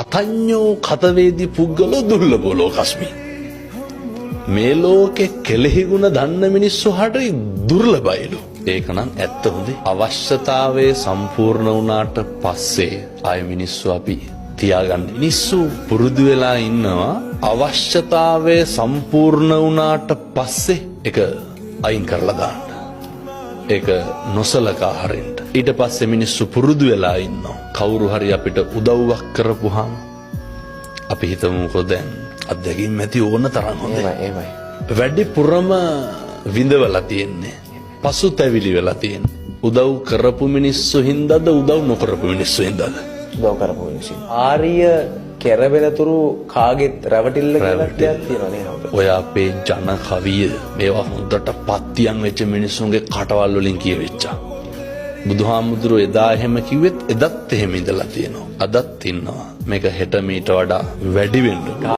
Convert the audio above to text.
කතඤ්ඤෝ කතවේදී පුද්ගලෝ දුර්ලභෝ ලෝකස්මි. මේ ලෝකේ කෙලෙහි ගුණ දන්න මිනිස්සු හරි දුර්ලභයිලු. ඒක නම් ඇත්ත හොඳේ. අවශ්‍යතාවයේ සම්පූර්ණ වුණාට පස්සේ ආය මිනිස්සු අපි තියාගන්න. මිනිස්සු පුරුදු වෙලා ඉන්නවා අවශ්‍යතාවයේ සම්පූර්ණ වුණාට පස්සේ ඒක අයින් කරලා දාන්න. ඒක නොසලකා හරින්න. ඊට පස්සේ මිනිස්සු පුරුදු වෙලා ඉන්නවා. කවුරු හරි අපිට උදව්වක් කරපුවාම අපි හිතමුකෝ දැන් අත්දැකීම් ඇති ඕන තරම් හොඳයි. වැඩිපුරම විඳවලා තියෙන්නේ. පසුතැවිලි වෙලා තියෙන්නේ. උදව් කරපු මිනිස්සු හින්දාද උදව් නොකරපු මිනිස්සු හින්දාද? උදව් කරපු මිනිස්සු. ආර්ය කෙරවෙලතුරු කාගෙත් රැවටිල්ල කියලා දෙයක් තියෙනවා නේද? ඔය අපේ ජන කවිය මේවා හොඳට පත්තියන් වෙච්ච මිනිස්සුන්ගේ කටවල් වලින් කියවෙච්චා. බුදුහාමුදුරුවෝ එදා එහෙම කිව්වෙත් එදත් එහෙම ඉඳලා තියෙනවා. අදත් ඉන්නවා. මේක හෙට මීට වඩා වැඩි වෙන්න.